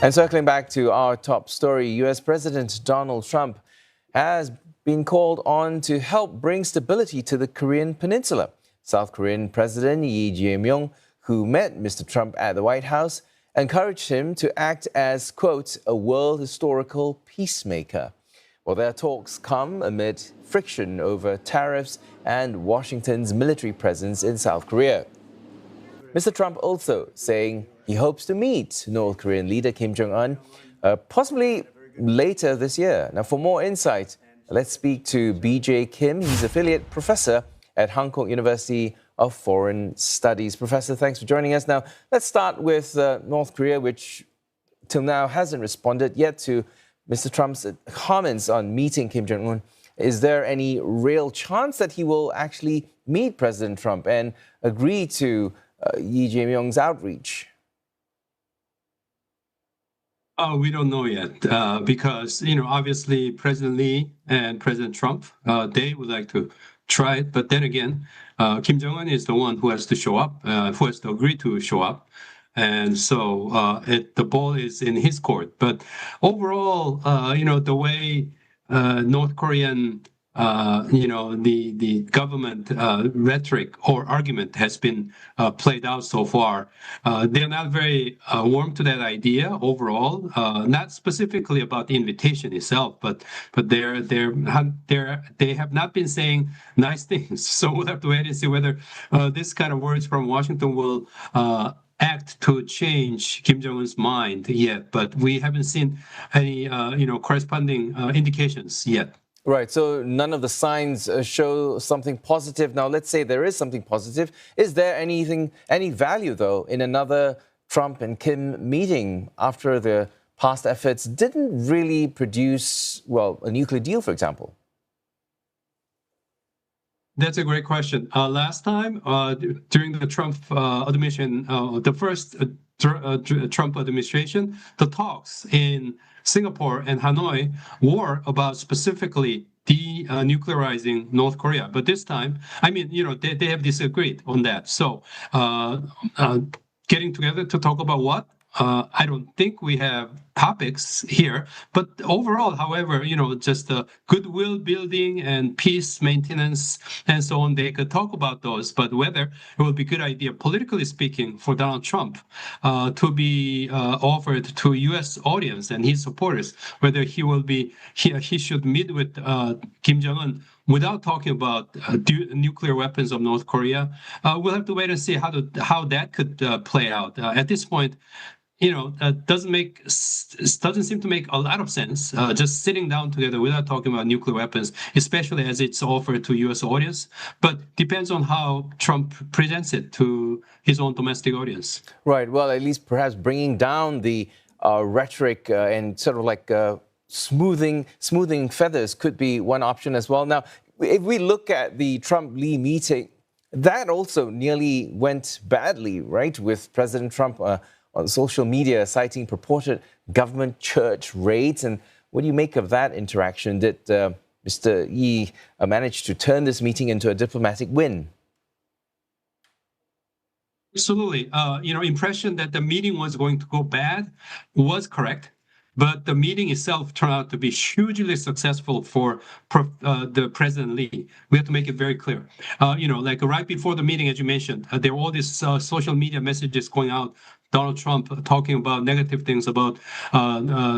And circling back to our top story, U.S. President Donald Trump has been called on to help bring stability to the Korean peninsula. South Korean President Lee Jae-myung, who met Mr. Trump at the White House, encouraged him to act as, quote, a world historical peacemaker. Well, their talks come amid friction over tariffs and Washington's military presence in South Korea. Mr. Trump also saying he hopes to meet North Korean leader Kim Jong-un possibly later this year. Now, for more insight, let's speak to B.J. Kim. He's affiliate professor at Hong Kong University of Foreign Studies. Professor, thanks for joining us. Now, let's start with North Korea, which till now hasn't responded yet to Mr. Trump's comments on meeting Kim Jong-un. Is there any real chance that he will actually meet President Trump and agree to Lee Jae-myung's outreach? We don't know yet because, obviously President Lee and President Trump, they would like to try it. But then again, Kim Jong-un is the one who has to show up, who has to agree to show up. And so the ball is in his court. But overall, the way North Korean, the government rhetoric or argument has been played out so far, they're not very warm to that idea overall. Not specifically about the invitation itself, but they have not been saying nice things. So we'll have to wait and see whether this kind of words from Washington will act to change Kim Jong-un's mind yet, but we haven't seen any, corresponding indications yet. Right, so none of the signs show something positive. Now, let's say there is something positive. Is there any value, though, in another Trump and Kim meeting after the past efforts didn't really produce, well, a nuclear deal, for example? That's a great question. Last time, during the Trump administration, the first Trump administration, the talks in Singapore and Hanoi were about specifically denuclearizing North Korea. But this time, they have disagreed on that. So getting together to talk about what? I don't think we have topics here, but overall, however, just goodwill building and peace maintenance and so on, they could talk about those. But whether it would be a good idea, politically speaking, for Donald Trump to be offered to U.S. audience and his supporters, whether he should meet with Kim Jong-un without talking about nuclear weapons of North Korea, we'll have to wait and see how that could play out. At this point, doesn't seem to make a lot of sense just sitting down together without talking about nuclear weapons, especially as it's offered to U.S. audience. But depends on how Trump presents it to his own domestic audience. Right. Well, at least perhaps bringing down the rhetoric and sort of like smoothing feathers could be one option as well. Now, if we look at the Trump-Lee meeting, that also nearly went badly, right, with President Trump on social media citing purported government church raids. And what do you make of that interaction? Did Mr. Yi manage to turn this meeting into a diplomatic win? Absolutely. Impression that the meeting was going to go bad was correct. But the meeting itself turned out to be hugely successful for the President Lee. We have to make it very clear. Like right before the meeting, as you mentioned, there were all these social media messages going out, Donald Trump talking about negative things about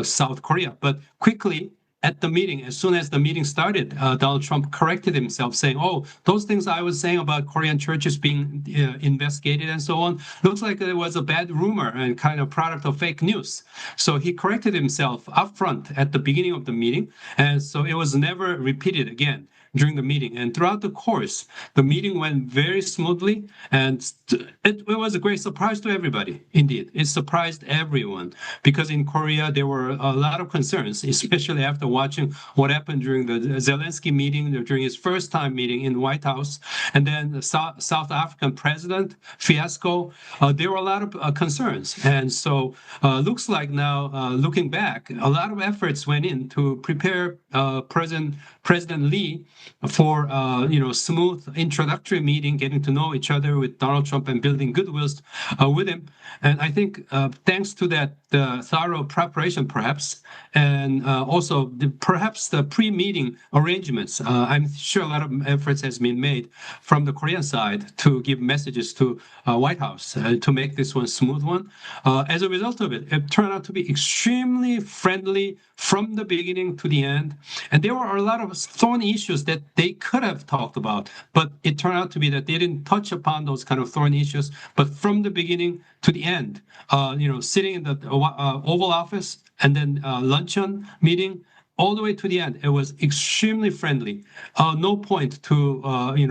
South Korea. But quickly, at the meeting, as soon as the meeting started, Donald Trump corrected himself, saying, "Oh, those things I was saying about Korean churches being investigated and so on, looks like it was a bad rumor and kind of product of fake news." So he corrected himself upfront at the beginning of the meeting, and so it was never repeated again during the meeting. And throughout the course, the meeting went very smoothly, and it was a great surprise to everybody. Indeed, it surprised everyone, because in Korea, there were a lot of concerns, especially after watching what happened during the Zelensky meeting, during his first time meeting in the White House, and then the South African president fiasco. There were a lot of concerns. And so looks like now, looking back, a lot of efforts went in to prepare President Lee for smooth introductory meeting, getting to know each other with Donald Trump and building goodwills with him. And I think thanks to that thorough preparation, perhaps, and also perhaps the pre-meeting arrangements, I'm sure a lot of efforts has been made from the Korean side to give messages to White House to make this one smooth one. As a result of it, it turned out to be extremely friendly from the beginning to the end. And there were a lot of thorny issues that they could have talked about, but it turned out to be that they didn't touch upon those kind of thorny issues. But from the beginning to the end, sitting in the Oval Office and then luncheon meeting, all the way to the end, it was extremely friendly. No point to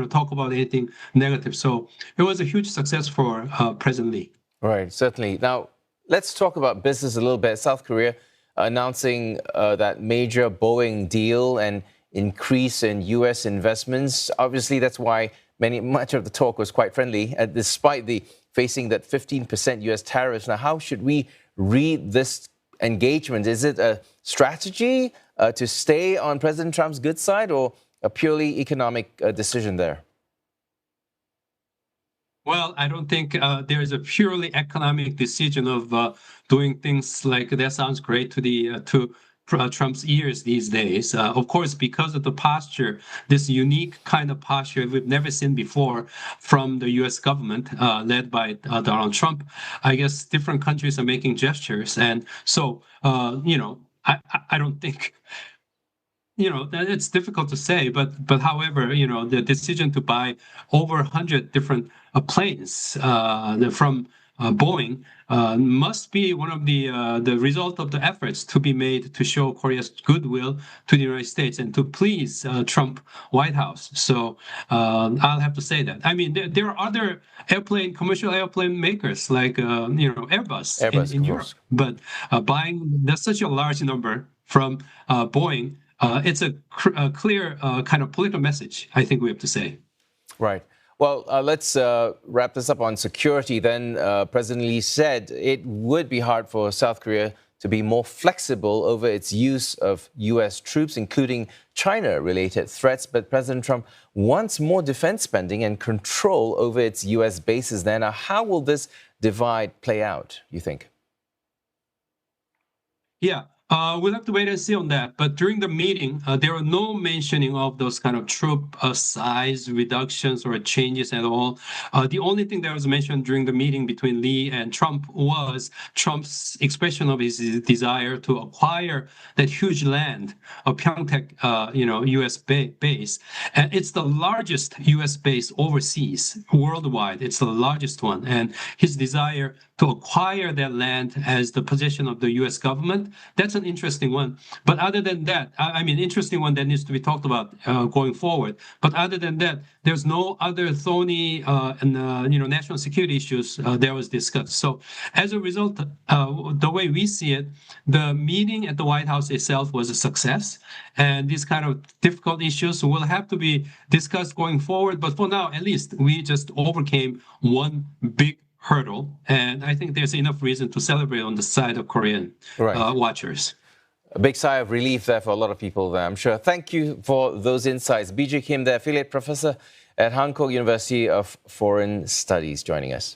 talk about anything negative. So it was a huge success for President Lee. Right, certainly. Now, let's talk about business a little bit. South Korea announcing that major Boeing deal and increase in U.S. investments. Obviously, that's why much of the talk was quite friendly, despite facing that 15% U.S. tariffs. Now, how should we read this engagement? Is it a strategy to stay on President Trump's good side, or a purely economic decision there? Well, I don't think there is a purely economic decision of doing things like that. Sounds great to Trump's ears these days. Of course, because of the posture, this unique kind of posture we've never seen before from the U.S. government led by Donald Trump. I guess different countries are making gestures, and so I don't think. It's difficult to say, but however, the decision to buy over 100 different planes from Boeing must be one of the result of the efforts to be made to show Korea's goodwill to the United States and to please Trump White House. So I'll have to say that. I mean, there are other commercial airplane makers like Airbus in Europe, but buying such a large number from Boeing. It's a clear kind of political message, I think we have to say. Right. Well, let's wrap this up on security then. President Lee said it would be hard for South Korea to be more flexible over its use of U.S. troops, including China-related threats. But President Trump wants more defense spending and control over its U.S. bases there. Now, how will this divide play out, you think? Yeah. We'll have to wait and see on that. But during the meeting, there were no mentioning of those kind of troop size reductions or changes at all. The only thing that was mentioned during the meeting between Lee and Trump was Trump's expression of his desire to acquire that huge land of Pyeongtaek, U.S. base. And it's the largest U.S. base overseas, worldwide. It's the largest one. And his desire to acquire that land as the possession of the U.S. government, that's an interesting one. But other than that, interesting one that needs to be talked about going forward. But other than that, there's no other thorny national security issues that was discussed. So as a result, the way we see it, the meeting at the White House itself was a success. And these kind of difficult issues will have to be discussed going forward. But for now, at least, we just overcame one big hurdle, and I think there's enough reason to celebrate on the side of Korean watchers. A big sigh of relief there for a lot of people there, I'm sure. Thank you for those insights. BJ Kim, the affiliate professor at Hankook University of Foreign Studies, joining us.